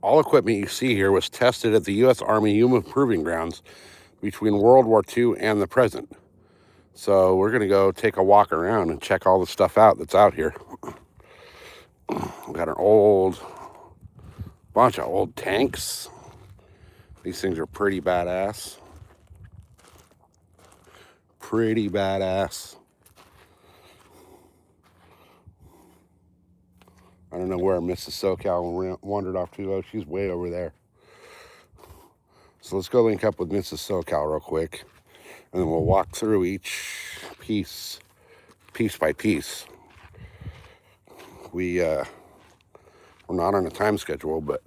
All equipment you see here was tested at the U.S. Army Yuma Proving Grounds between World War II and the present. So we're going to go take a walk around and check all the stuff out that's out here. We got an bunch of old tanks. These things are pretty badass. Pretty badass. I don't know where Mrs. SoCal wandered off to, though. She's way over there. So let's go link up with Mrs. SoCal real quick, and then we'll walk through each piece by piece. We're not on a time schedule, but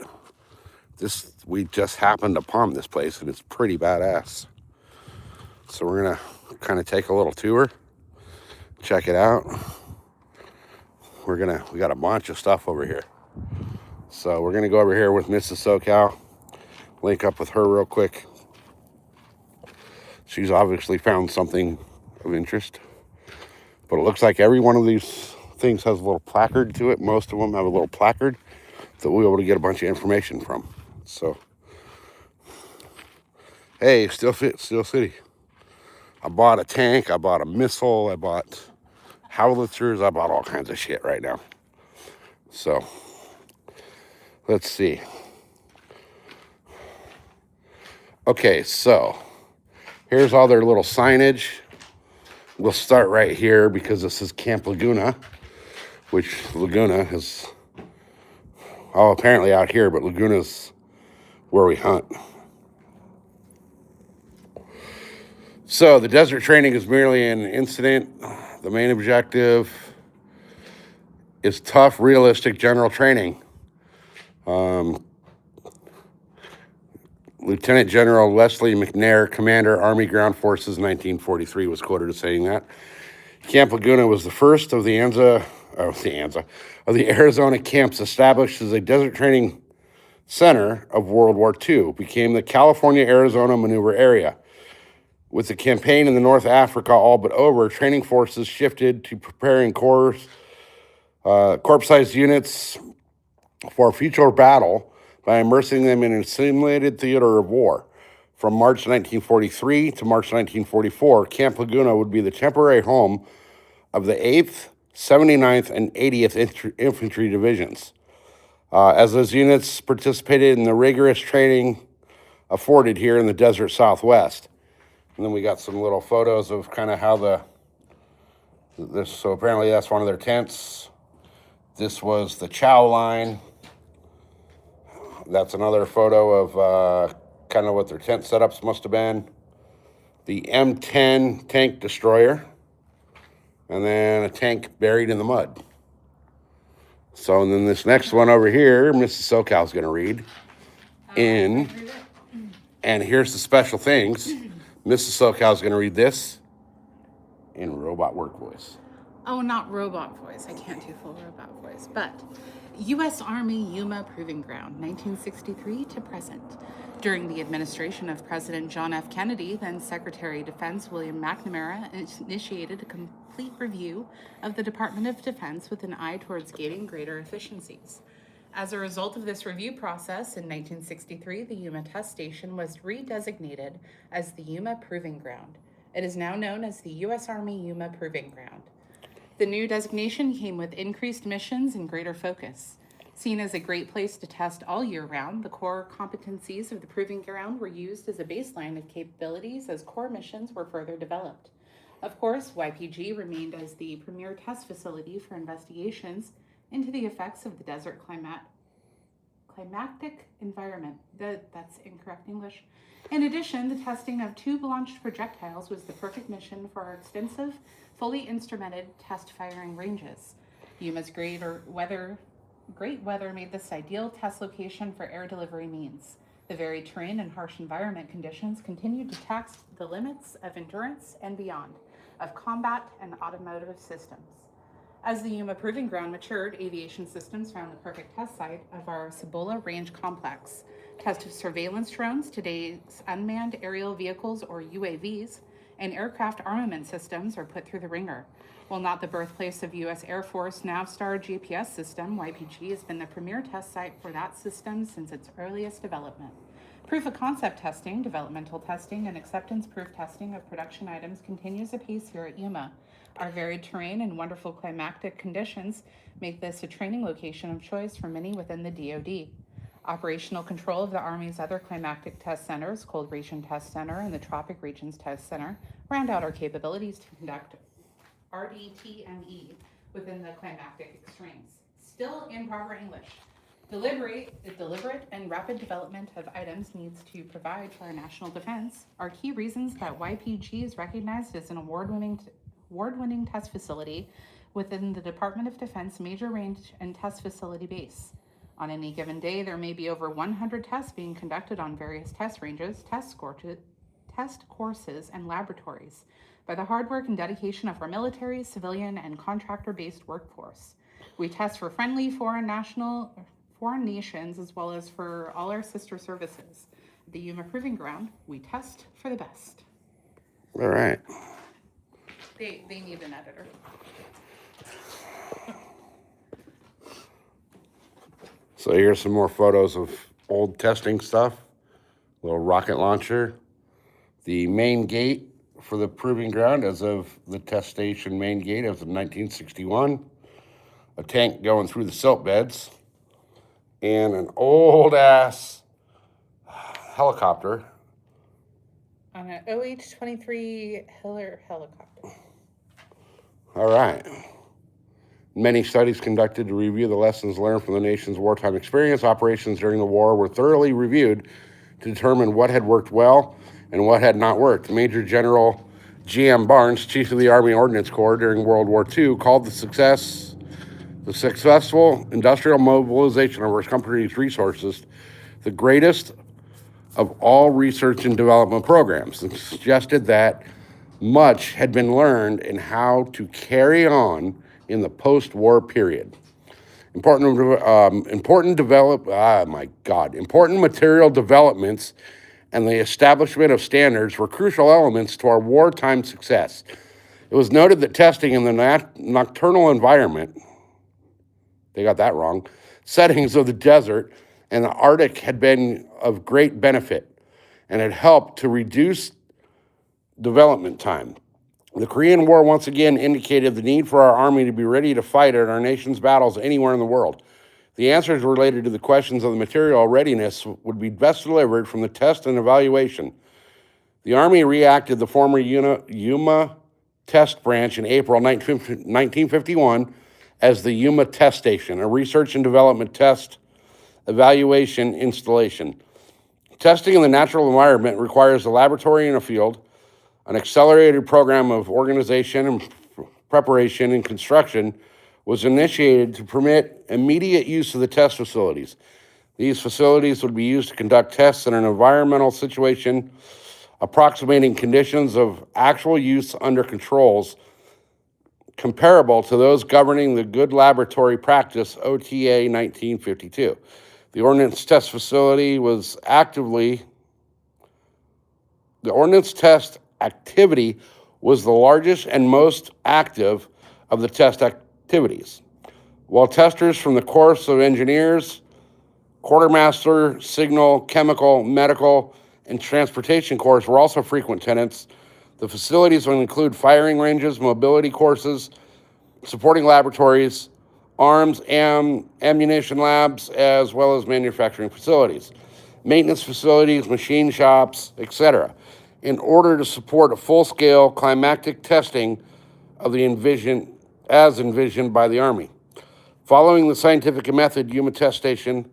we just happened upon this place, and it's pretty badass. So we're gonna kind of take a little tour, check it out. We got a bunch of stuff over here. So we're gonna go over here with Mrs. SoCal, link up with her real quick. She's obviously found something of interest, but it looks like every one of these things has a little placard to it. Most of them have a little placard that we'll be able to get a bunch of information from. So, hey, Steel City. I bought a tank, I bought a missile, I bought howitzers, I bought all kinds of shit right now. So, let's see. Okay, so here's all their little signage. We'll start right here because this is Camp Laguna, which Laguna is, apparently out here, but Laguna's where we hunt. So the desert training is merely an incident. The main objective is tough, realistic general training. Lieutenant General Leslie McNair, Commander, Army Ground Forces, 1943, was quoted as saying that. Camp Laguna was the first of the Arizona camps established as a desert training center of World War II. Became the California-Arizona Maneuver Area. With the campaign in the North Africa all but over, training forces shifted to preparing corps-sized units for future battle by immersing them in a simulated theater of war. From March 1943 to March 1944, Camp Laguna would be the temporary home of the 8th, 79th, and 80th Infantry Divisions. As those units participated in the rigorous training afforded here in the desert Southwest. And then we got some little photos of kind of how so apparently that's one of their tents. This was the chow line. That's another photo of kind of what their tent setups must have been. The M10 tank destroyer. And then a tank buried in the mud. So, and then this next one over here, Mrs. SoCal's going to read. And here's the special things. Mrs. SoCal's going to read this in robot work voice. Oh, not robot voice. I can't do full robot voice. But U.S. Army Yuma Proving Ground, 1963 to present. During the administration of President John F. Kennedy, then Secretary of Defense William McNamara initiated a complete review of the Department of Defense with an eye towards gaining greater efficiencies. As a result of this review process, in 1963, the Yuma Test Station was redesignated as the Yuma Proving Ground. It is now known as the U.S. Army Yuma Proving Ground. The new designation came with increased missions and greater focus. Seen as a great place to test all year round, the core competencies of the Proving Ground were used as a baseline of capabilities as core missions were further developed. Of course, YPG remained as the premier test facility for investigations into the effects of the desert climatic environment. That's incorrect English. In addition, the testing of tube-launched projectiles was the perfect mission for our extensive, fully instrumented test firing ranges. Yuma's great weather made this ideal test location for air delivery means. The varied terrain and harsh environment conditions continued to tax the limits of endurance and beyond of combat and automotive systems. As the Yuma Proving Ground matured, aviation systems found the perfect test site of our Cibola Range Complex. Test of surveillance drones, today's unmanned aerial vehicles or UAVs, and aircraft armament systems are put through the ringer. While not the birthplace of U.S. Air Force Navstar GPS system, YPG has been the premier test site for that system since its earliest development. Proof of concept testing, developmental testing, and acceptance proof testing of production items continues apace here at Yuma. Our varied terrain and wonderful climatic conditions make this a training location of choice for many within the DoD. Operational control of the Army's other climatic test centers, Cold Region Test Center and the Tropic Regions Test Center, round out our capabilities to conduct RDTME within the climatic extremes. Still in proper English. Deliberate and rapid development of items needs to provide for our national defense are key reasons that YPG is recognized as an award-winning test facility within the Department of Defense Major Range and Test Facility base. On any given day, there may be over 100 tests being conducted on various test ranges, test courses, and laboratories by the hard work and dedication of our military, civilian, and contractor-based workforce. We test for friendly foreign nations as well as for all our sister services. At the Yuma Proving Ground, we test for the best. All right. They need an editor. So here's some more photos of old testing stuff. Little rocket launcher. The main gate for the Proving Ground as of the test station main gate as of 1961. A tank going through the silt beds. And an old-ass helicopter. On an OH-23 Hiller helicopter. All right. Many studies conducted to review the lessons learned from the nation's wartime experience. Operations during the war were thoroughly reviewed to determine what had worked well and what had not worked. Major General G.M. Barnes, Chief of the Army Ordnance Corps during World War II, called the successful industrial mobilization of our country's resources the greatest of all research and development programs, and suggested that much had been learned in how to carry on in the post-war period. Important material developments and the establishment of standards were crucial elements to our wartime success. It was noted that testing in the nocturnal environment, they got that wrong, settings of the desert and the Arctic had been of great benefit and had helped to reduce development time. The Korean War once again indicated the need for our Army to be ready to fight at our nation's battles anywhere in the world. The answers related to the questions of the material readiness would be best delivered from the test and evaluation. The Army reacted the former Yuma Test Branch in April 1951 as the Yuma Test Station, a research and development test evaluation installation. Testing in the natural environment requires a laboratory in a field. An accelerated program of organization and preparation and construction was initiated to permit immediate use of the test facilities. These facilities would be used to conduct tests in an environmental situation approximating conditions of actual use under controls comparable to those governing the Good Laboratory Practice OTA 1952. The Ordnance Test activity was the largest and most active of the test activities. While testers from the Corps of Engineers, Quartermaster, Signal, Chemical, Medical, and Transportation Corps were also frequent tenants, the facilities will include firing ranges, mobility courses, supporting laboratories, arms and ammunition labs, as well as manufacturing facilities, maintenance facilities, machine shops, etc., in order to support a full-scale climatic testing of the as envisioned by the Army. Following the scientific method, Yuma Test Station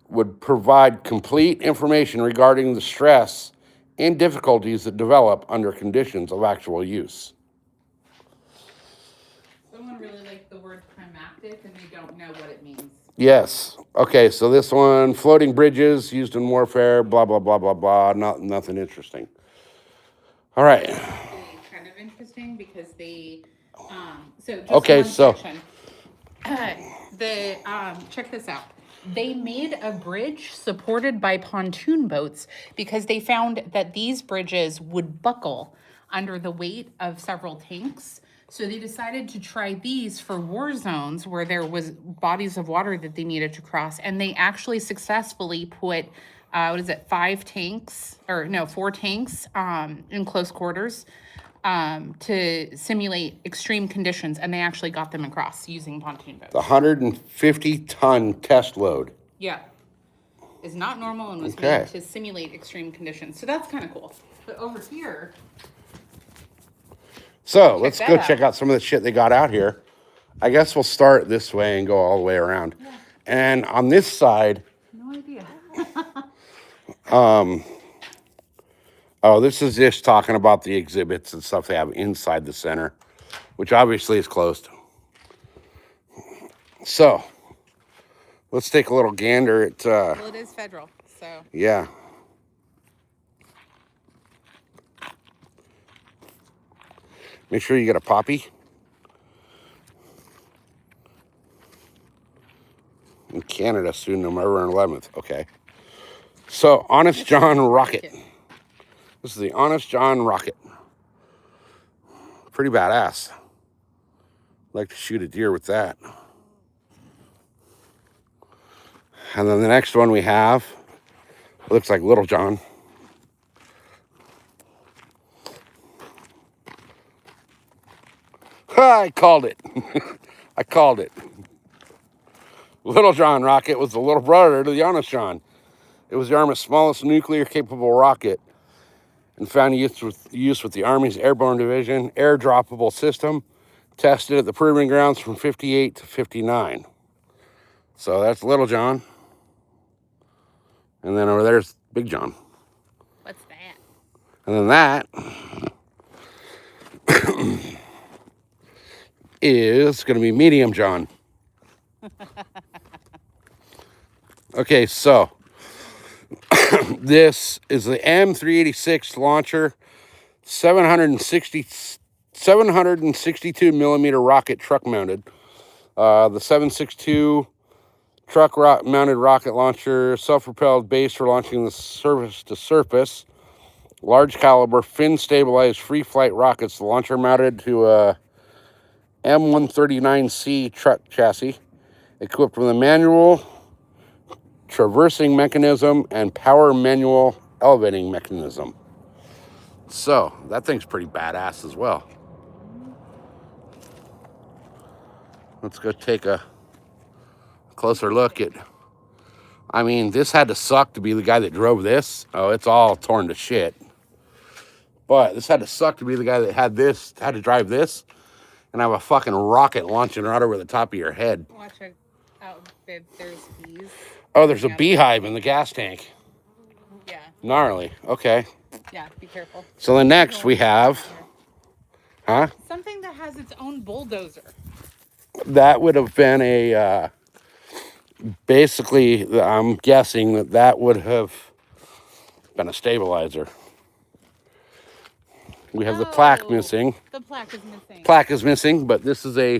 would provide complete information regarding the stress and difficulties that develop under conditions of actual use. Someone really liked the word climactic and they don't know what it means. Yes. Okay, so this one, floating bridges used in warfare, blah, blah, blah, blah, blah, nothing interesting. All right. Kind of interesting because they, just okay, one so section. Check this out. They made a bridge supported by pontoon boats because they found that these bridges would buckle under the weight of several tanks. So they decided to try these for war zones where there was bodies of water that they needed to cross. And they actually successfully put, 4 tanks in close quarters to simulate extreme conditions. And they actually got them across using pontoon boats. The 150-ton test load. Yeah. Is not normal and was made to simulate extreme conditions. So that's kind of cool. But over here... So let's go check out some of the shit they got out here. I guess we'll start this way and go all the way around. Yeah. And on this side... No idea. This is just talking about the exhibits and stuff they have inside the center, which obviously is closed. So, let's take a little gander at... well, it is federal, so... Yeah. Make sure you get a poppy. In Canada soon, November 11th. Okay. So, Honest John rocket. This is the Honest John rocket. Pretty badass. Like to shoot a deer with that. And then the next one we have looks like Little John. I called it. I called it. Little John rocket was the little brother to the Honest John. It was the Army's smallest nuclear-capable rocket and found use with the Army's Airborne Division air-droppable system, tested at the proving grounds from 58 to 59. So that's Little John. And then over there's Big John. What's that? And then that is going to be Medium John. Okay, so this is the M386 launcher, 762 millimeter rocket truck mounted. The 762 truck mounted rocket launcher, self-propelled base for launching the surface to surface, large caliber fin stabilized free flight rockets. The launcher mounted to a M139C truck chassis, equipped with a manual traversing mechanism and power manual elevating mechanism. So that thing's pretty badass as well. Let's go take a closer look at... I mean, this had to suck to be the guy that drove this. Oh, it's all torn to shit. But this had to suck to be the guy that had to drive this and have a fucking rocket launching right over the top of your head. Watch out, babe. There's bees. Oh, there's a beehive in the gas tank. Yeah. Gnarly. Okay. Yeah, be careful. So then next we have... Huh? Something that has its own bulldozer. That would have been a... basically, I'm guessing that would have been a stabilizer. We have the plaque missing. The plaque is missing. Plaque is missing, but this is a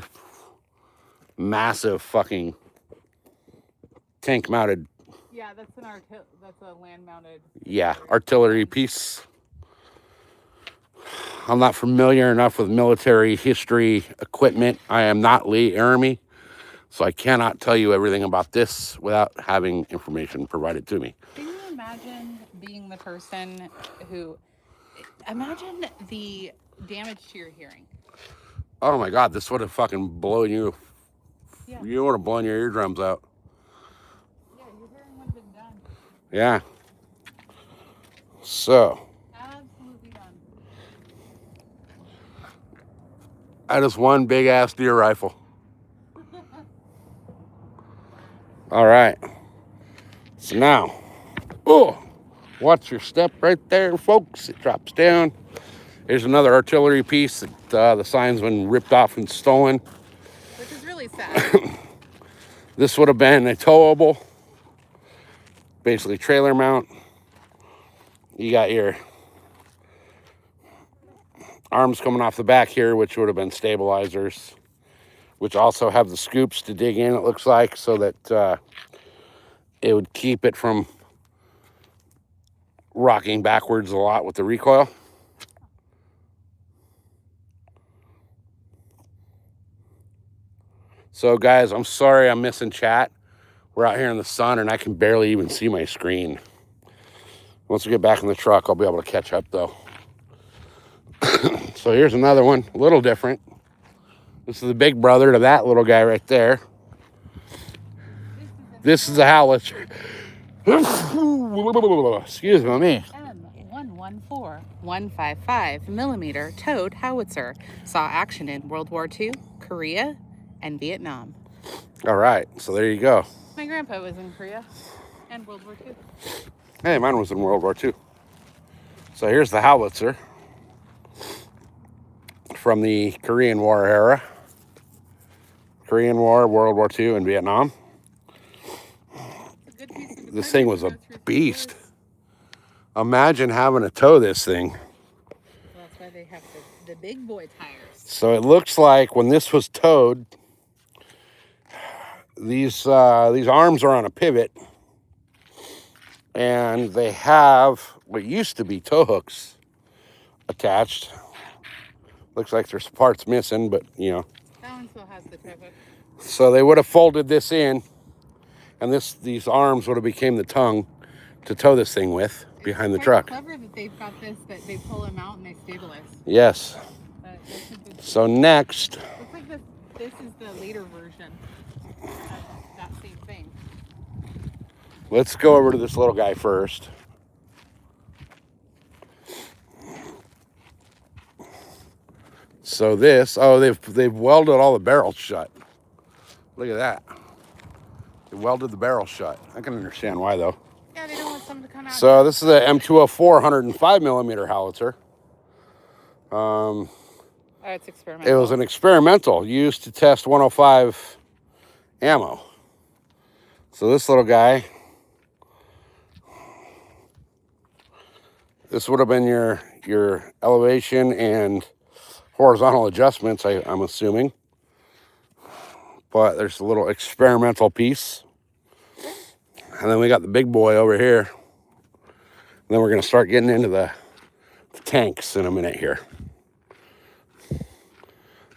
massive fucking tank-mounted. Yeah, that's a land-mounted. Yeah, artillery piece. I'm not familiar enough with military history equipment. I am not Lee Army, so I cannot tell you everything about this without having information provided to me. Can you imagine being the person who... Imagine the damage to your hearing. Oh my God, this would have fucking blown you. Yeah. You would have blown your eardrums out. Yeah, your hearing would have been done. Yeah. So. Absolutely done. That is one big ass deer rifle. All right. So now, watch your step right there, folks. It drops down. Here's another artillery piece that the sign's been ripped off and stolen. Which is really sad. This would have been a towable, basically trailer mount. You got your arms coming off the back here, which would have been stabilizers, which also have the scoops to dig in, it looks like, so that it would keep it from rocking backwards a lot with the recoil. So, guys, I'm sorry I'm missing chat. We're out here in the sun, and I can barely even see my screen. Once we get back in the truck, I'll be able to catch up, though. So here's another one, a little different. This is the big brother to that little guy right there. This is a howitzer. Excuse me. M114-155 millimeter towed howitzer saw action in World War II, Korea, and Vietnam. All right, so there you go. My grandpa was in Korea and World War II. Hey, mine was in World War II. So here's the howitzer from the Korean War era. Korean War, World War II, and Vietnam. This thing was a beast. Imagine having to tow this thing. Well, that's why they have the big boy tires. So it looks like when this was towed, these arms are on a pivot, and they have what used to be tow hooks attached. Looks like there's parts missing, but you know. That one still has the tow hook. So they would have folded this in, and these arms would have became the tongue to tow this thing with behind the truck. It's clever that they've got this, that they pull them out and they stabilize. Yes. So next. Looks like this is the later version of that same thing. Let's go over to this little guy first. So this, they've welded all the barrels shut. Look at that. They welded the barrel shut. I can understand why though. Yeah, they don't want something to come out. So this is a M204 105 millimeter howitzer. It's experimental. It was an experimental used to test 105 ammo. So this little guy, this would have been your elevation and horizontal adjustments, I'm assuming. But there's a little experimental piece. And then we got the big boy over here. And then we're going to start getting into the tanks in a minute here.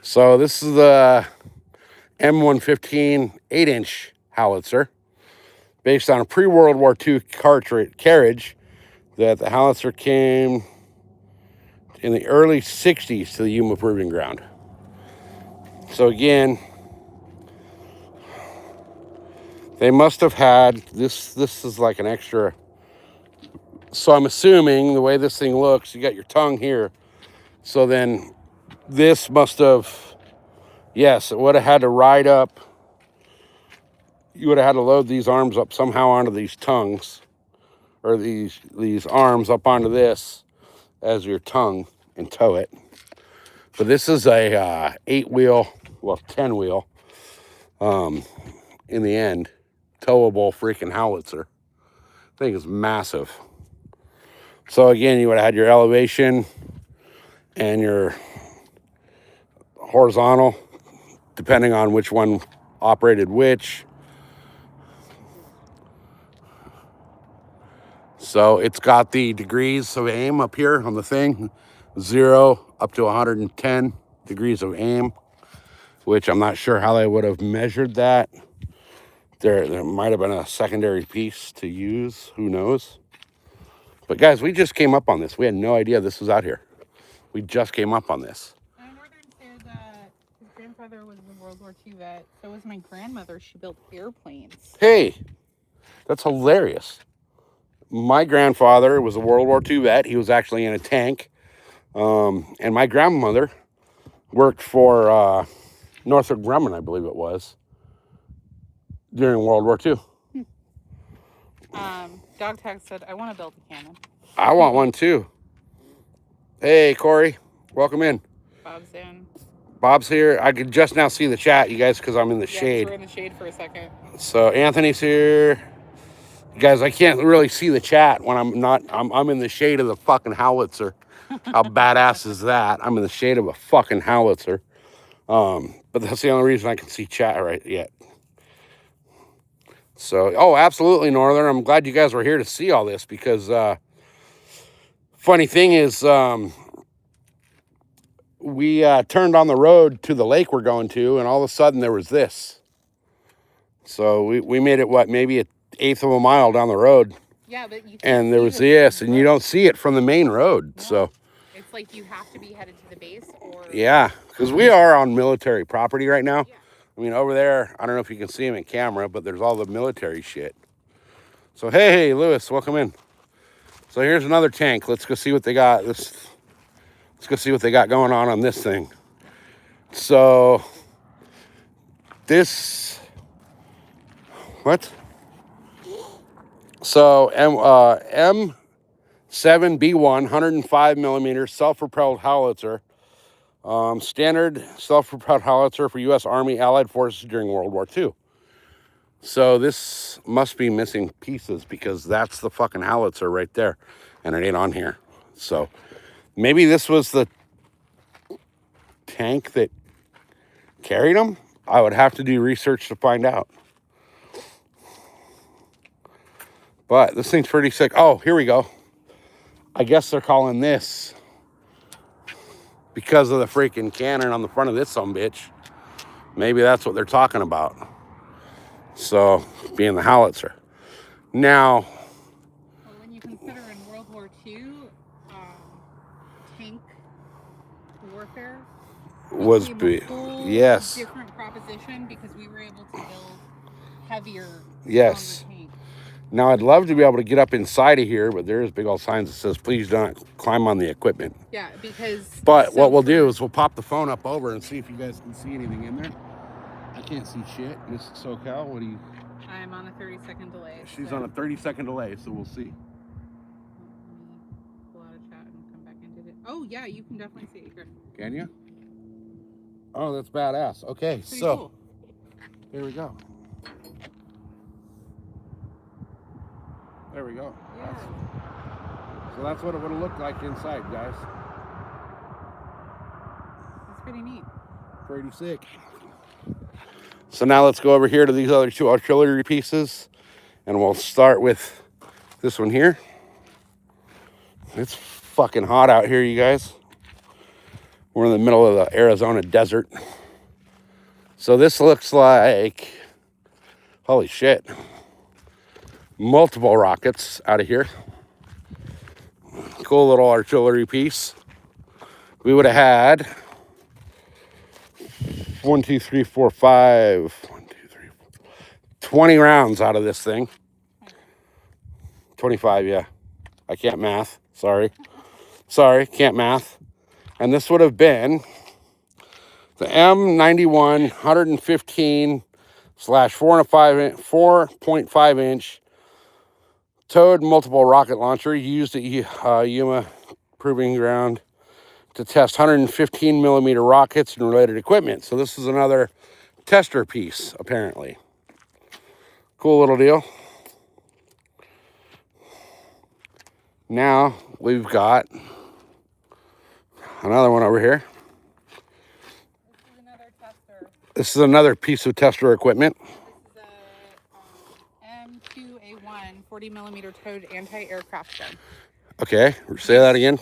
So this is the M115 8-inch howitzer based on a pre-World War II carriage that the howitzer came in the early 60s to the Yuma Proving Ground. So again, they must have had this is like an extra. So I'm assuming the way this thing looks, you got your tongue here. So then this must have, yes, it would have had to ride up. You would have had to load these arms up somehow onto these tongues, or these arms up onto this as your tongue and tow it. But this is a 8-wheel, well, 10-wheel, in the end, towable freaking howitzer. Thing is massive. So again, you would have had your elevation and your horizontal, depending on which one operated which. So it's got the degrees of aim up here on the thing, 0 up to 110 degrees of aim, which I'm not sure how they would have measured that. There might have been a secondary piece to use, who knows. But guys, we just came up on this. We had no idea this was out here. We just came up on this. My northern said that his grandfather was a World War II vet. So was my grandmother. She built airplanes. Hey, that's hilarious. My grandfather was a World War II vet. He was actually in a tank. And my grandmother worked for Northrop Grumman, I believe it was, during World War II. Dog Tag said, I want to build a cannon. I want one too. Hey, Corey, welcome in. Bob's in. Bob's here. I could just now see the chat, you guys, because I'm in the shade. We're in the shade for a second. So Anthony's here. You guys, I can't really see the chat when I'm in the shade of the fucking howitzer. How badass is that? I'm in the shade of a fucking howitzer. But that's the only reason I can see chat right yet. So, oh, absolutely, Northern. I'm glad you guys were here to see all this because funny thing is, we turned on the road to the lake we're going to, and all of a sudden there was this. So we made it, what, maybe an eighth of a mile down the road. Yeah, but you And there was this, and you don't see it from the main road. No. So it's like you have to be headed to the base or... Yeah, because we are on military property right now. Yeah. I mean, over there, I don't know if you can see him in camera, but there's all the military shit. So, hey, Lewis, welcome in. So here's another tank. Let's go see what they got. Let's go see what they got going on this thing. So, this... What? So, M7B1, 105 millimeter self-propelled howitzer. Standard self-propelled howitzer for U.S. Army Allied Forces during World War II. So this must be missing pieces because that's the fucking howitzer right there. And it ain't on here. So maybe this was the tank that carried them? I would have to do research to find out. But this thing's pretty sick. Oh, here we go. I guess they're calling this, because of the freaking cannon on the front of this sumbitch, maybe that's what they're talking about. So, being the howitzer. Now, well, when you consider in World War II, tank warfare was yes, different proposition because we were able to build heavier, yes. Tanks. Now, I'd love to be able to get up inside of here, but there's big old signs that says, please don't climb on the equipment. Yeah, because... But what we'll do is we'll pop the phone up over and see if you guys can see anything in there. I can't see shit. Miss SoCal, what do you... I'm on a 30-second delay. She's on a 30-second delay, so we'll see. Let me pull out a chat and come back into it. Oh, yeah, you can definitely see it here. Can you? Oh, that's badass. Okay, pretty so... Cool. Here we go. There we go. Yeah. So that's what it would have looked like inside, guys. That's pretty neat. Pretty sick. So now let's go over here to these other two artillery pieces, and we'll start with this one here. It's fucking hot out here, you guys. We're in the middle of the Arizona desert. So this looks like, holy shit, multiple rockets out of here. Cool little artillery piece. We would have had 1, 2, 3, 4, 5, 1, 2, 3, 4, 20 rounds out of this thing. 25, yeah. I can't math. Sorry, can't math. And this would have been the M91 115/4.5 inch towed multiple rocket launcher used at Yuma Proving Ground to test 115 millimeter rockets and related equipment. So this is another tester piece, apparently. Cool little deal. Now we've got another one over here. This is another tester. This is another piece of tester equipment. This is a M2A1 40 millimeter towed anti-aircraft gun. Okay, say that again.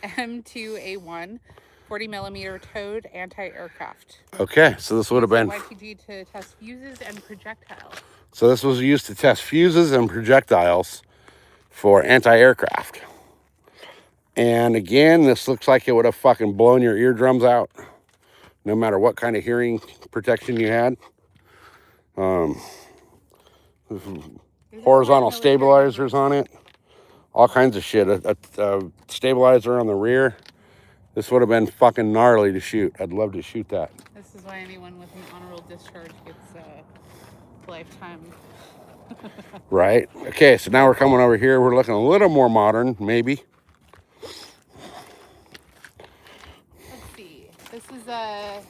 M2A1 40 millimeter towed anti-aircraft. Okay, so this would have been YPG to test fuses and projectiles. So this was used to test fuses and projectiles for anti-aircraft. And again, this looks like it would have fucking blown your eardrums out, no matter what kind of hearing protection you had. Horizontal stabilizers on it, all kinds of shit. A stabilizer on the rear. This would have been fucking gnarly to shoot. I'd love to shoot that. This is why anyone with an honorable discharge gets a lifetime. Right. Okay, so now we're coming over here. We're looking a little more modern, maybe. Let's see. This is a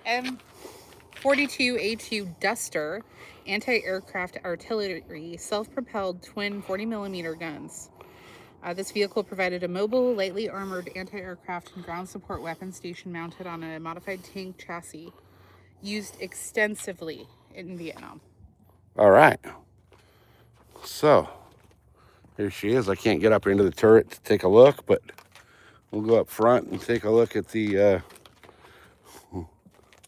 M42A2 Duster anti-aircraft artillery self-propelled twin 40 millimeter guns. This vehicle provided a mobile, lightly armored anti-aircraft and ground support weapon station mounted on a modified tank chassis used extensively in Vietnam. All right. So, here she is. I can't get up into the turret to take a look, but We'll go up front and take a look at the,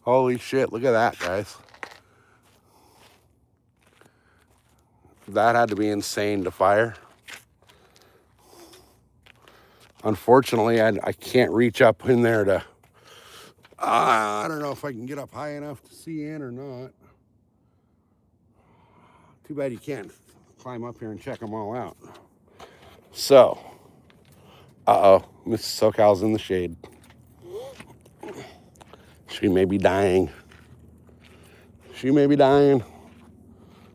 holy shit, look at that, guys. That had to be insane to fire. Unfortunately, I can't reach up in there to, I don't know if I can get up high enough to see in or not. Too bad you can't climb up here and check them all out. So, Mrs. SoCal's in the shade. She may be dying. She may be dying.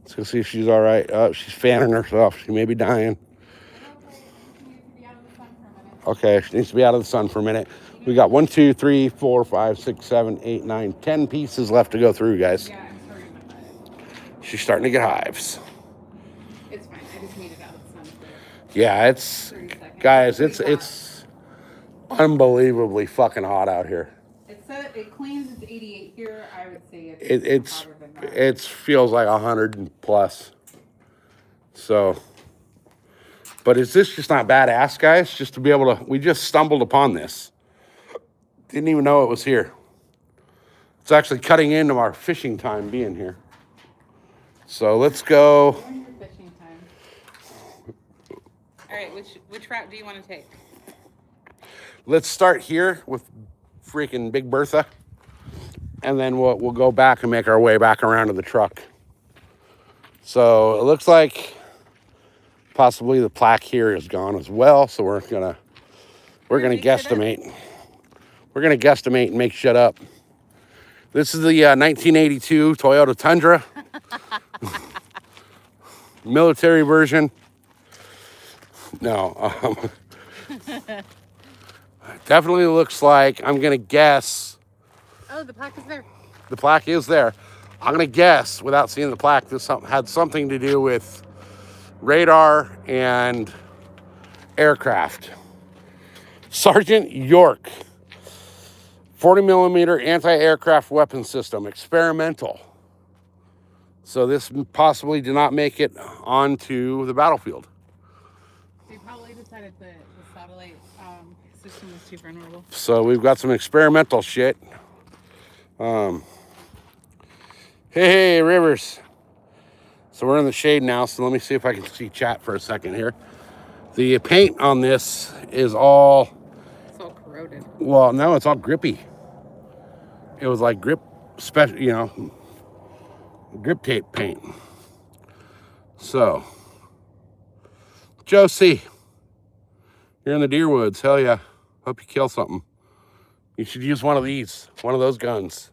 Let's go see if she's all right. Oh, she's fanning herself. She may be dying. Okay, she needs to be out of the sun for a minute. We got 1, 2, 3, 4, 5, 6, 7, 8, 9, 10 pieces left to go through, guys. Yeah, I'm sorry about that. She's starting to get hives. It's fine. I just need it out of the sun for Yeah, it's 30 seconds. guys, it's unbelievably fucking hot out here. It said it claims it's 88 here. I would say It's hotter than that. it feels like 100 plus. So, but is this just not badass, guys? Just to be able to, we just stumbled upon this. Didn't even know it was here. It's actually cutting into our fishing time being here. So let's go. When's your fishing time? All right, which route do you want to take? Let's start here with freaking Big Bertha, and then we'll go back and make our way back around to the truck. So it looks like possibly the plaque here is gone as well. So we're gonna guesstimate. We're gonna guesstimate and make shit up. This is the 1982 Toyota Tundra, military version. No, definitely looks like, I'm gonna guess. Oh, the plaque is there. The plaque is there. I'm gonna guess, without seeing the plaque, this had something to do with radar and aircraft. Sergeant York, 40 millimeter anti-aircraft weapon system, experimental. So this possibly did not make it onto the battlefield. They probably decided the satellite system was too vulnerable. So we've got some experimental shit. Hey, Rivers. So we're in the shade now, so let me see if I can see chat for a second here. The paint on this is all... It's all corroded. Well, no, it's all grippy. It was like grip tape paint. So, Josie, you're in the deer woods. Hell yeah. Hope you kill something. You should use one of these, one of those guns.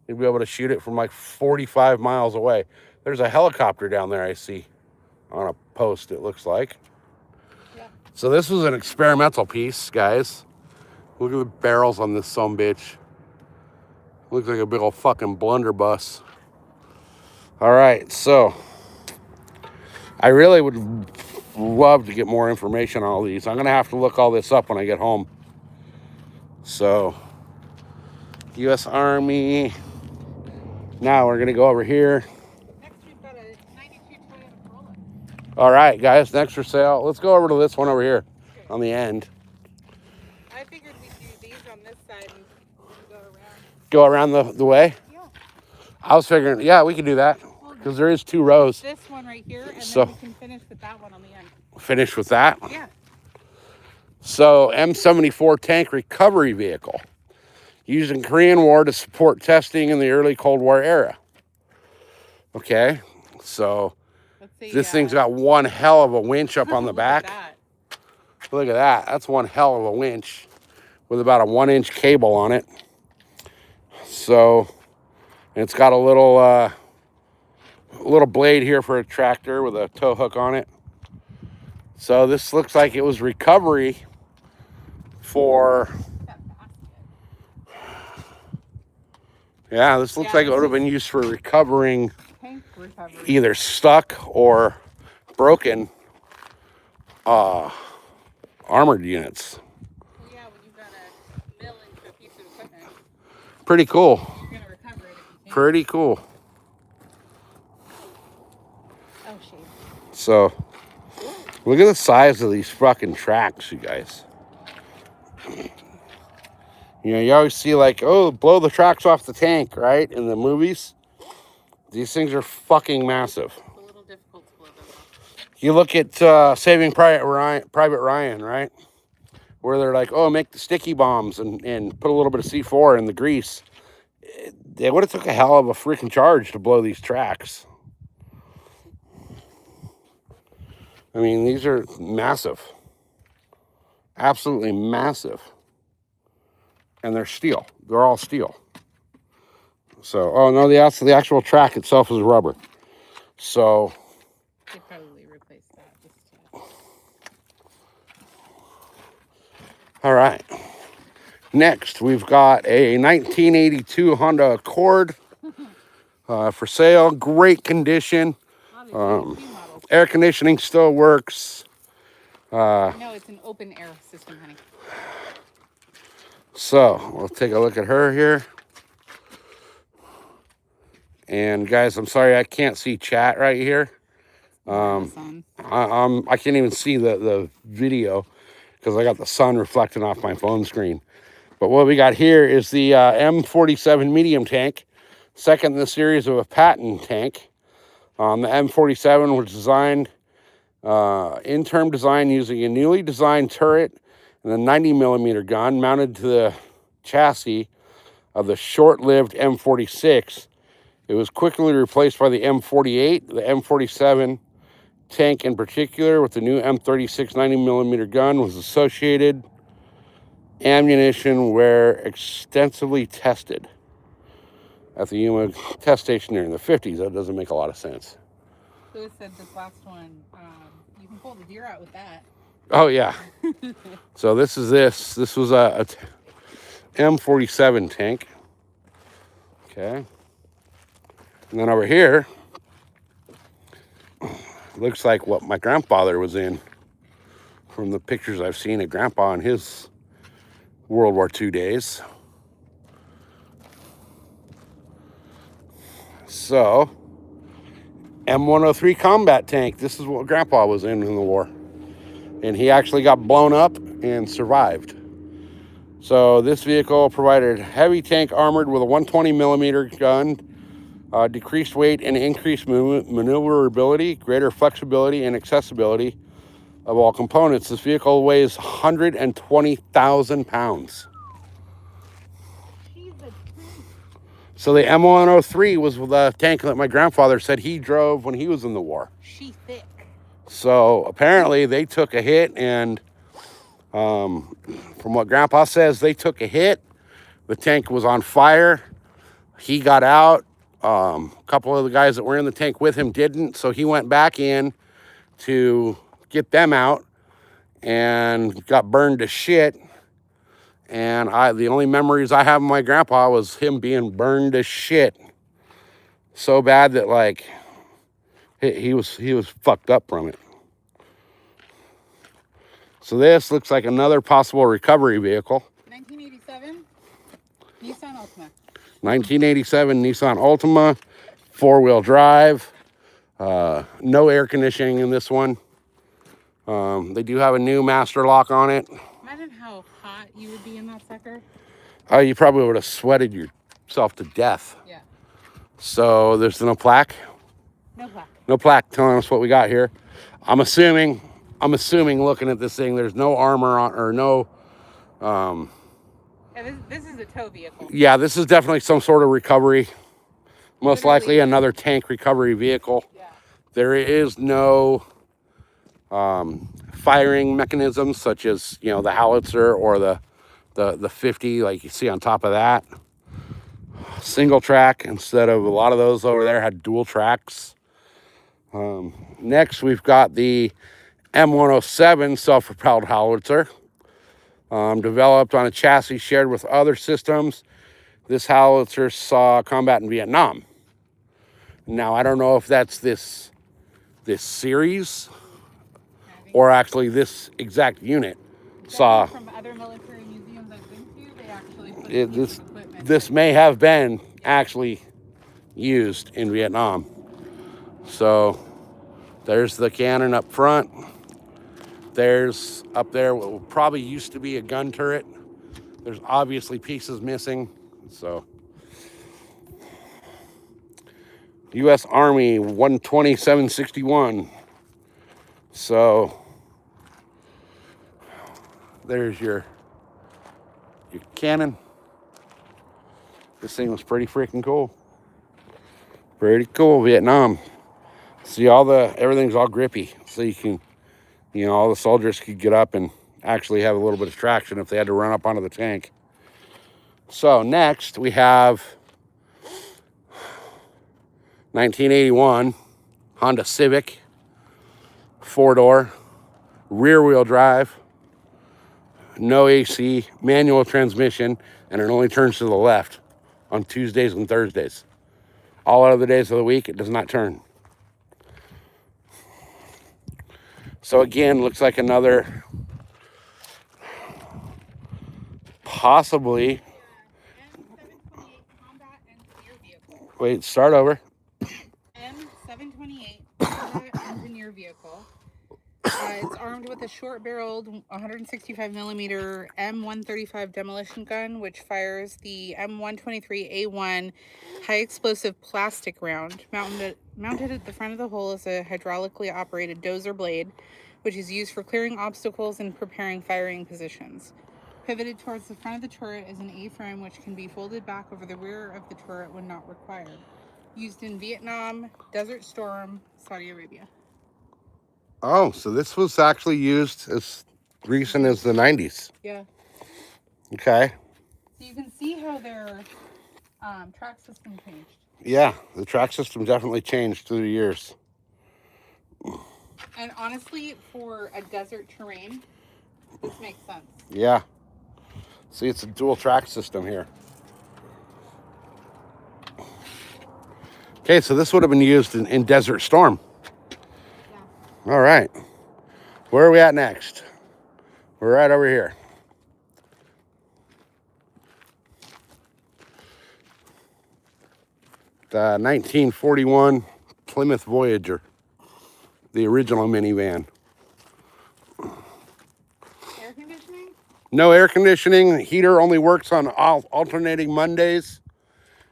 You'll be able to shoot it from like 45 miles away. There's a helicopter down there I see on a post, it looks like. Yeah. So this was an experimental piece, guys. Look at the barrels on this sumbitch. Looks like a big old fucking blunderbuss. All right, so I really would love to get more information on all these. I'm gonna have to look all this up when I get home. So, U.S. Army. Now we're gonna go over here. Next we've got a 92 Toyota Corolla. All right, guys, next for sale. Let's go over to this one over here on the end. I figured we'd do these on this side and go around. Go around the way? Yeah. I was figuring, yeah, we could do that because there is 2 rows. This one right here, and So- then we can finish with that one on the end. Finish with that. Yeah. So, M74 tank recovery vehicle used in Korean War to support testing in the early Cold War era. Okay, so Let's see. this thing's got one hell of a winch up on the Look at back. that. Look at that. That's one hell of a winch with about a 1-inch cable on it. So it's got a little blade here for a tractor with a tow hook on it. So this looks like it was recovery for... Yeah, this looks like it would have been used for recovering Tank recovery. either stuck or broken armored units. Well, yeah, when you've got a mill into a piece of equipment, Pretty cool. you're going to recover it if you can. Pretty cool. Oh, shade. So, look at the size of these fucking tracks, you guys. You know, you always see like, oh, blow the tracks off the tank, right? In the movies. These things are fucking massive. It's a little difficult to blow those off. You look at Saving Private Ryan, right? Where they're like, oh, make the sticky bombs and put a little bit of C4 in the grease. They would have took a hell of a freaking charge to blow these tracks. I mean, these are massive. Absolutely massive. And they're steel. They're all steel. So, oh no, the actual track itself is rubber. So, They probably replaced that. All right. Next, we've got a 1982 Honda Accord for sale. Great condition. Air conditioning still works. No, it's an open air system, honey. So, we'll take a look at her here. And guys, I'm sorry I can't see chat right here. I can't even see the video because I got the sun reflecting off my phone screen. But what we got here is the M47 medium tank, second in the series of a Patton tank. The M47 was designed, in-term design using a newly designed turret and a 90 millimeter gun mounted to the chassis of the short-lived M46. It was quickly replaced by the M48, the M47 tank in particular, with the new M36 90 millimeter gun was associated ammunition were extensively tested at the Yuma test station there in the 50s. That doesn't make a lot of sense. Lewis said this last one, you can pull the deer out with that. Oh, yeah. So this is this. This was a M47 tank. Okay. And then over here, looks like what my grandfather was in from the pictures I've seen of Grandpa in his World War II days. So, M103 combat tank. This is what Grandpa was in the war. And he actually got blown up and survived. So this vehicle provided heavy tank armored with a 120 millimeter gun, decreased weight and increased maneuverability, greater flexibility and accessibility of all components. This vehicle weighs 120,000 pounds. So the M103 was the tank that my grandfather said he drove when he was in the war. She thick. So apparently they took a hit, and from what Grandpa says, they took a hit. The tank was on fire. He got out. A couple of the guys that were in the tank with him didn't, so he went back in to get them out and got burned to shit. And the only memories I have of my grandpa was him being burned to shit so bad that like he was fucked up from it. So this looks like another possible recovery vehicle. 1987 Nissan Altima. 1987 Nissan Altima, 4-wheel drive. No air conditioning in this one. They do have a new master lock on it. Imagine how hot you would be in that sucker. You probably would have sweated yourself to death. Yeah. So there's no plaque. No plaque. No plaque telling us what we got here. I'm assuming looking at this thing, there's no armor on or no. Yeah, this is a tow vehicle. Yeah, this is definitely some sort of recovery. Most likely another tank recovery vehicle. Yeah. There is no firing mechanisms such as, you know, the howitzer or the 50 like you see on top of that. Single track instead of a lot of those over there had dual tracks. Next, we've got the M107 self-propelled howitzer. Developed on a chassis shared with other systems. This howitzer saw combat in Vietnam. Now, I don't know if that's this series or actually this exact unit saw. From other military museums I've been to, they actually put this may have been actually used in Vietnam. So there's the cannon up front. There's up there what probably used to be a gun turret. There's obviously pieces missing. So, U.S. Army 12761. So, there's your cannon. This thing was pretty freaking cool. Pretty cool, Vietnam. See, everything's all grippy, so you can, all the soldiers could get up and actually have a little bit of traction if they had to run up onto the tank. So next we have 1981 Honda Civic, 4-door, rear-wheel drive, no AC, manual transmission, and it only turns to the left on Tuesdays and Thursdays. All other days of the week, it does not turn. So again, looks like another possibly. M728 combat engineer vehicle. Wait, start over. M728 combat engineer vehicle. It's armed with a short-barreled 165 millimeter M135 demolition gun, which fires the M123A1 high-explosive plastic round. Mounted at the front of the hull is a hydraulically operated dozer blade, which is used for clearing obstacles and preparing firing positions. Pivoted towards the front of the turret is an A-frame, which can be folded back over the rear of the turret when not required. Used in Vietnam, Desert Storm, Saudi Arabia. Oh, so this was actually used as recent as the 90s. Yeah. Okay. So you can see how their track system changed. Yeah, the track system definitely changed through the years. And honestly, for a desert terrain, this makes sense. Yeah. See, it's a dual track system here. Okay, so this would have been used in Desert Storm. Yeah. All right. Where are we at next? We're right over here. The 1941 Plymouth Voyager, the original minivan. Air conditioning? No air conditioning. Heater only works on alternating Mondays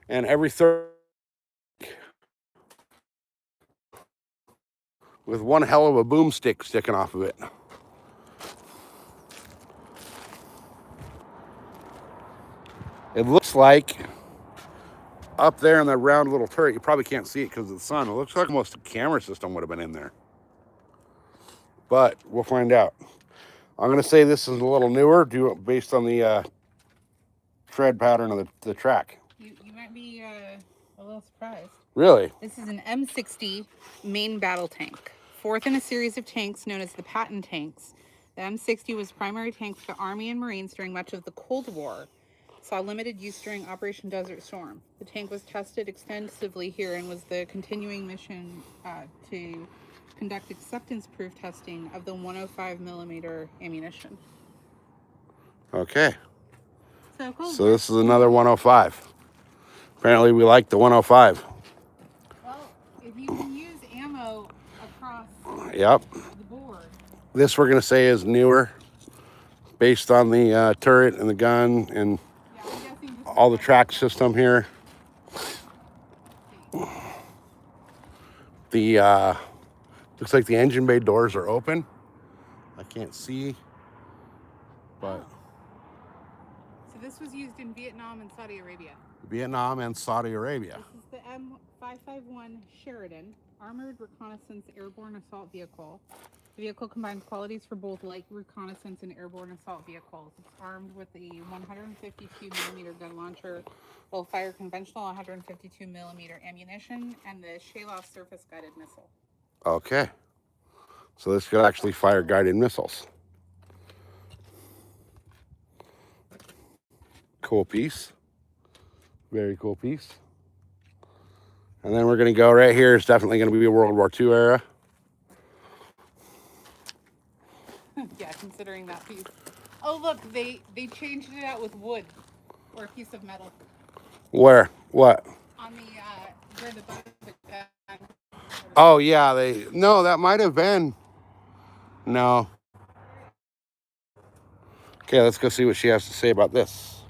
and every third with one hell of a boomstick sticking off of it. It looks like up there in that round little turret, you probably can't see it because of the sun. It looks like almost a camera system would have been in there. But we'll find out. I'm going to say this is a little newer based on the tread pattern of the track. You might be a little surprised. Really? This is an M60 main battle tank. Fourth in a series of tanks known as the Patton tanks. The M60 was primary tank for the Army and Marines during much of the Cold War. Saw limited use during Operation Desert Storm. The tank was tested extensively here and was the continuing mission to conduct acceptance-proof testing of the 105 millimeter ammunition. Okay. So cool. So this is another 105. Apparently we like the 105. Well, if you can use ammo across Yep. the board. This we're going to say is newer based on the turret and the gun and all the track system here. The looks like the engine bay doors are open. I can't see, but so this was used in Vietnam and Saudi Arabia. Vietnam and Saudi Arabia. This is the M551 Sheridan Armored Reconnaissance Airborne Assault Vehicle. The vehicle combines qualities for both light reconnaissance and airborne assault vehicles. It's armed with a 152 millimeter gun launcher, will fire conventional 152 millimeter ammunition, and the Shalos surface guided missile. Okay. So this could actually fire guided missiles. Cool piece. Very cool piece. And then we're going to go right here. It's definitely going to be a World War II era. Yeah, considering that piece. Oh, look, they changed it out with wood or a piece of metal. Where? What? On the where the butt of the gun. Oh, yeah. No, that might have been. No. Okay, let's go see what she has to say about this.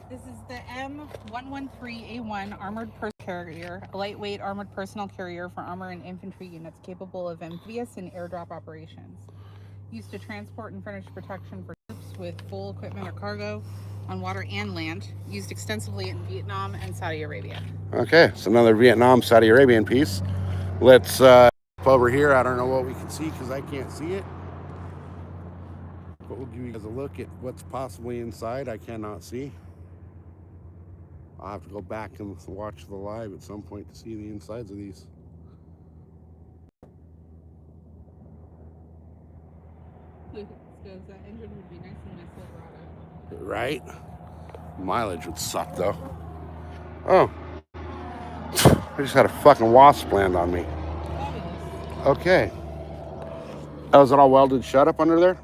This is the M113A1 armored personnel carrier, a lightweight armored personal carrier for armor and infantry units capable of amphibious and airdrop operations. Used to transport and furnish protection for troops with full equipment or cargo on water and land. Used extensively in Vietnam and Saudi Arabia. Okay, it's another Vietnam, Saudi Arabian piece. Let's over here. I don't know what we can see because I can't see it. But we'll give you guys a look at what's possibly inside. I cannot see. I'll have to go back and watch the live at some point to see the insides of these. So that engine would be nice and missile. Right? Mileage would suck though. Oh. I just had a fucking wasp land on me. Okay. Oh, is it all welded shut up under there?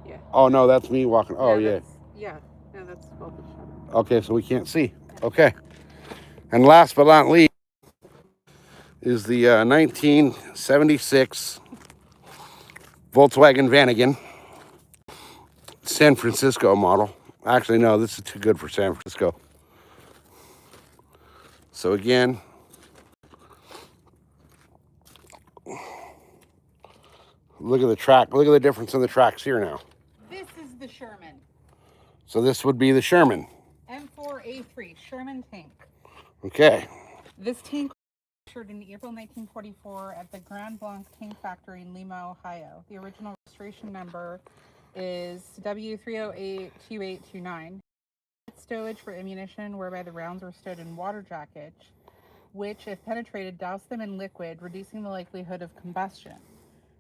Yeah. Oh no, that's me walking. Oh yeah. Yeah. No, that's welded shut up. Okay, so we can't see. Okay. And last but not least is the 1976 Volkswagen Vanagon San Francisco model. Actually, no, this is too good for San Francisco. So again, look at the track. Look at the difference in the tracks here now. This is the Sherman. So this would be the Sherman. M4A3 Sherman tank. Okay. This tank was manufactured in April 1944 at the Grand Blanc Tank Factory in Lima, Ohio. The original registration number is W3082829. Stowage for ammunition, whereby the rounds were stowed in water jackets, which, if penetrated, doused them in liquid, reducing the likelihood of combustion.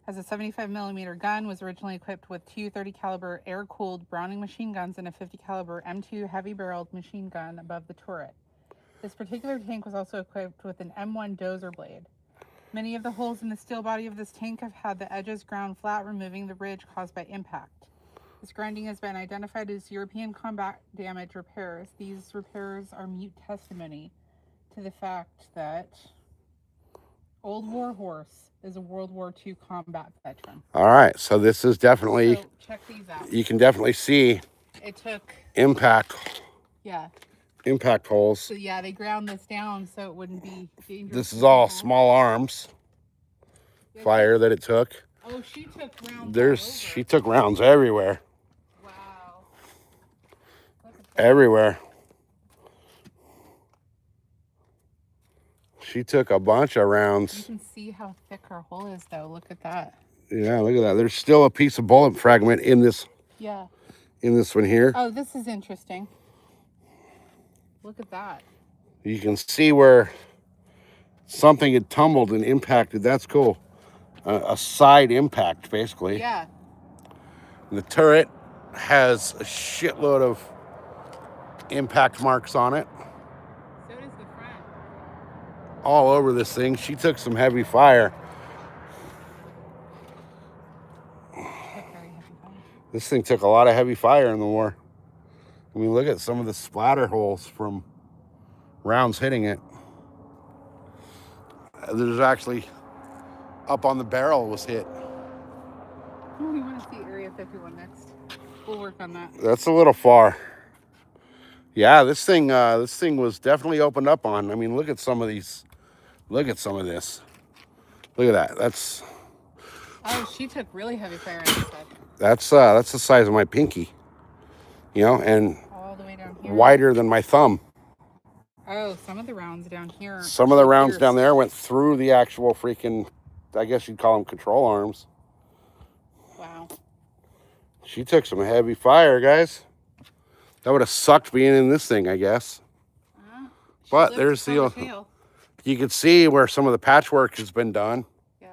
As a 75 millimeter gun, was originally equipped with two 30 caliber air-cooled Browning machine guns and a 50 caliber M2 heavy-barreled machine gun above the turret. This particular tank was also equipped with an M1 dozer blade. Many of the holes in the steel body of this tank have had the edges ground flat, removing the ridge caused by impact. This grinding has been identified as European combat damage repairs. These repairs are mute testimony to the fact that Old War Horse is a World War II combat veteran. All right, so this is definitely, So check these out. you can definitely see It took, impact holes. so yeah, they ground this down so it wouldn't be dangerous. This is all small arms fire that it took. Oh, she took rounds. She took rounds everywhere. Wow. Everywhere. She took a bunch of rounds. You can see how thick her hole is, though. Look at that. Yeah, look at that. There's still a piece of bullet fragment in this. Yeah. In this one here. Oh, this is interesting. Look at that. You can see where something had tumbled and impacted. That's cool. A side impact, basically. Yeah. And the turret has a shitload of impact marks on it. So does the front. All over this thing. She took some heavy fire. This thing took a lot of heavy fire in the war. I mean, look at some of the splatter holes from rounds hitting it. There's actually, up on the barrel was hit. We want to see Area 51 next. We'll work on that. That's a little far. Yeah, this thing was definitely opened up on. I mean, look at some of these. Look at some of this. Look at that. That's. Oh, she took really heavy fire on this side. That's the size of my pinky. You know, and all the way down here. Wider than my thumb. Oh, some of the rounds down here. Some of the rounds down there went through the actual freaking, I guess you'd call them control arms. Wow. She took some heavy fire, guys. That would have sucked being in this thing, I guess. But there's the, you can see where some of the patchwork has been done. Yeah.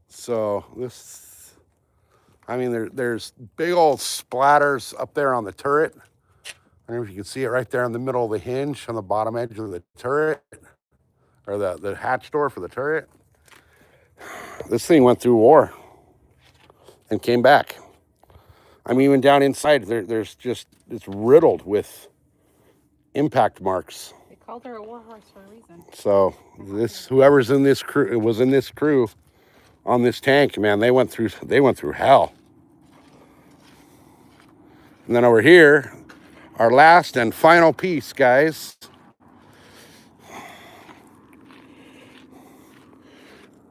So this, I mean, there's big old splatters up there on the turret. I don't know if you can see it right there in the middle of the hinge on the bottom edge of the turret, or the hatch door for the turret. This thing went through war and came back. I mean, even down inside, there's just, it's riddled with impact marks. They called her a war horse for a reason. So whoever's in this crew, was in this crew on this tank, man, they went through hell. And then over here, our last and final piece, guys,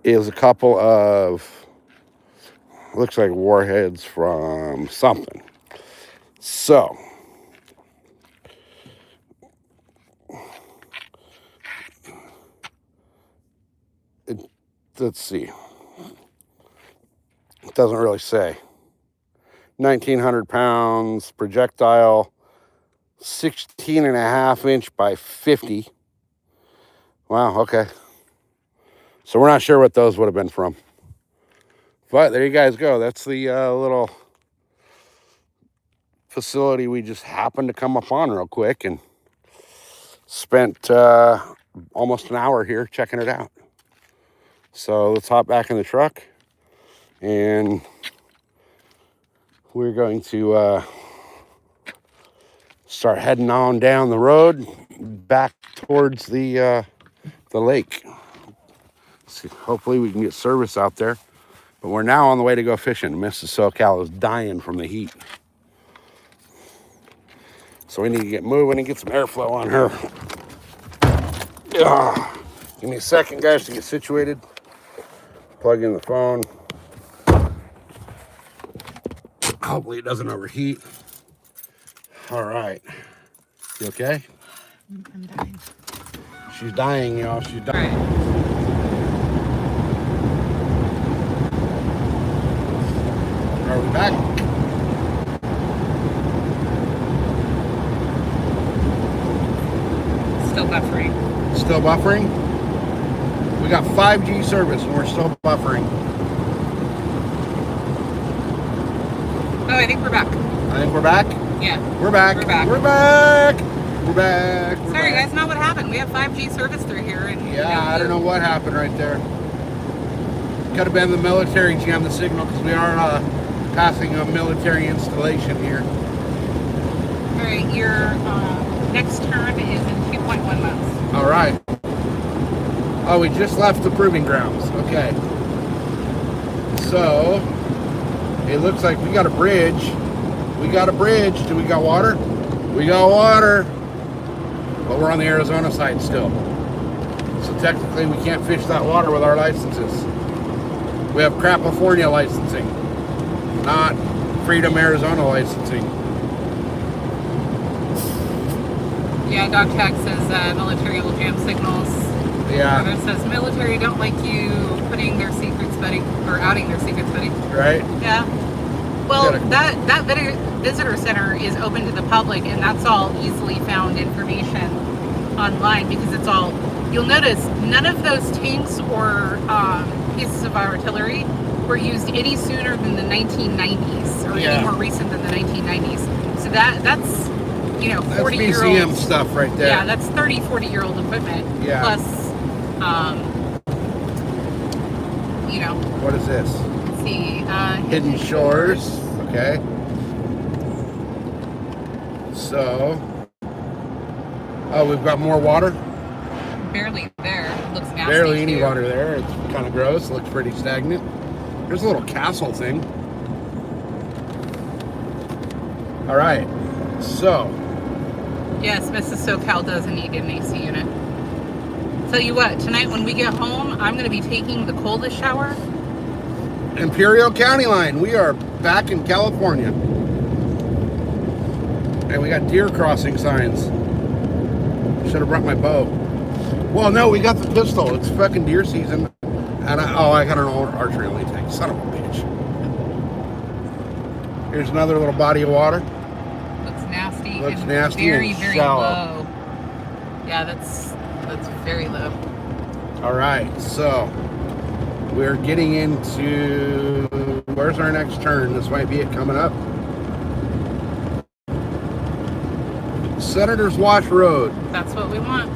is a couple of, looks like warheads from something. So, let's see. It doesn't really say. 1,900 pounds, projectile, 16 and a half inch by 50. Wow, okay. So we're not sure what those would have been from. But there you guys go. That's the little facility we just happened to come up on real quick and spent almost an hour here checking it out. So let's hop back in the truck and we're going to start heading on down the road back towards the lake. See, hopefully we can get service out there. But we're now on the way to go fishing. Mrs. SoCal is dying from the heat. So we need to get moving and get some airflow on her. Give me a second, guys, to get situated. Plug in the phone. Hopefully it doesn't overheat. All right. You okay? I'm dying. She's dying, y'all. She's dying. All right. Are we back? Still buffering. Still buffering? We got 5G service and we're still buffering. Oh, I think we're back. I think we're back? Yeah. We're back. We're back. We're back. We're back. We're Sorry, back. guys, not what happened. We have 5G service through here. And Yeah, I don't know what happened right there. Could have been the military jammed the signal because we are passing a military installation here. All right, your next turn is in 2.1 miles. All right. Oh, we just left the proving grounds. Okay. So, it looks like we got a bridge. We got a bridge. Do we got water? We got water. But we're on the Arizona side still. So technically we can't fish that water with our licenses. We have California licensing, not Freedom Arizona licensing. Yeah, dog tag says military will jam signals. Yeah. It says military don't like you putting their secrets, buddy, or outing their secrets, buddy. Right? Yeah. Well, that visitor center is open to the public, and that's all easily found information online because it's all. You'll notice none of those tanks or pieces of artillery were used any sooner than the 1990s, or any more recent than the 1990s. So that's 40-year-old museum stuff right there. Yeah, that's 40-year-old equipment. Yeah. Plus, What is this? let's see. Hidden Shores. Okay. So, we've got more water. Barely there. It looks nasty. Barely any too. water there. It's kind of gross. Looks pretty stagnant. There's a little castle thing. All right. So. Yes, Mrs. SoCal does need an AC unit. Tell you what, tonight when we get home, I'm going to be taking the coldest shower. Imperial County line. We are back in California. And we got deer crossing signs. Should have brought my bow. Well, no, we got the pistol. It's fucking deer season. And I got an archery only tank. Son of a bitch. Here's another little body of water. Looks nasty. Looks and nasty very, and very shallow. low. Yeah, that's very low. All right, so we're getting into, where's our next turn? This might be it coming up. Senator's Wash Road. That's what we want.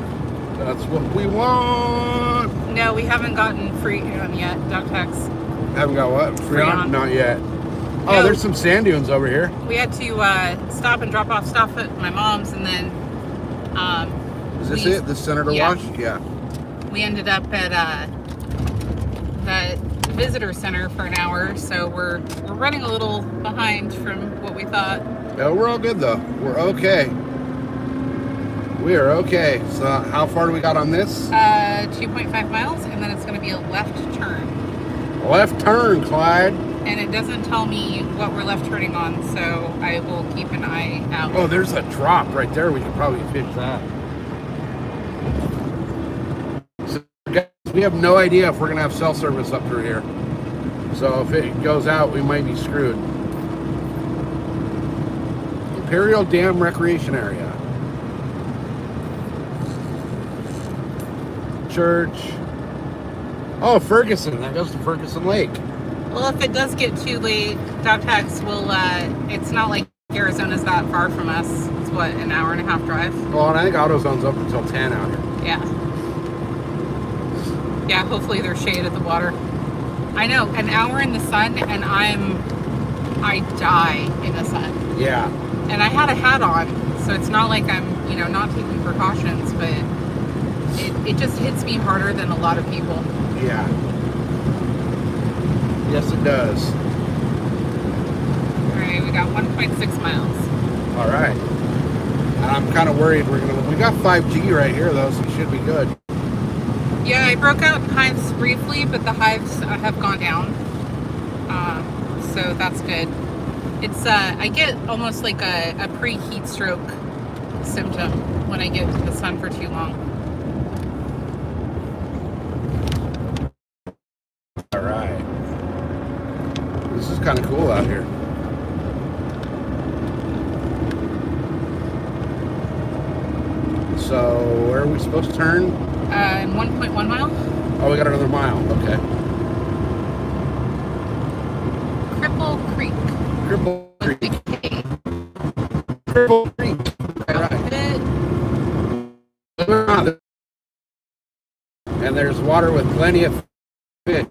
That's what we want. No, we haven't gotten Freon yet, duck tags. Haven't got what? Freon. Not yet. Oh, No. there's some sand dunes over here. We had to stop and drop off stuff at my mom's, and then Is this it? The Senator Wash? Yeah. we ended up at that visitor center for an hour, so we're running a little behind from what we thought. Yeah, we're all good though. We're okay. We are okay. So how far do we got on this? 2.5 miles, and then it's going to be a left turn. Left turn, Clyde. And it doesn't tell me what we're left turning on, so I will keep an eye out. Oh, there's a drop right there. We could probably fish that. So, guys, we have no idea if we're going to have cell service up through here. So if it goes out, we might be screwed. Imperial Dam Recreation Area. Church. Oh, Ferguson. That goes to Ferguson Lake. Well, if it does get too late, Dogtags will, it's not like Arizona's that far from us. It's what, an hour and a half drive? Well, and I think AutoZone's up until 10 out here. Yeah. Yeah, hopefully there's shade at the water. I know, an hour in the sun, and I die in the sun. Yeah. And I had a hat on, so it's not like I'm, not taking precautions, but it just hits me harder than a lot of people. Yeah. Yes, it does. All right, we got 1.6 miles. All right. And I'm kind of worried we got 5G right here though, so we should be good. Yeah, I broke out hives briefly, but the hives have gone down. So that's good. It's I get almost like a pre-heat stroke symptom when I get in the sun for too long. All right. This is kind of cool out here. So where are we supposed to turn? In 1.1 mile. Oh, we got another mile. Okay. Cripple Creek. Cripple Creek. Cripple Creek. All right. And there's water with plenty of fish.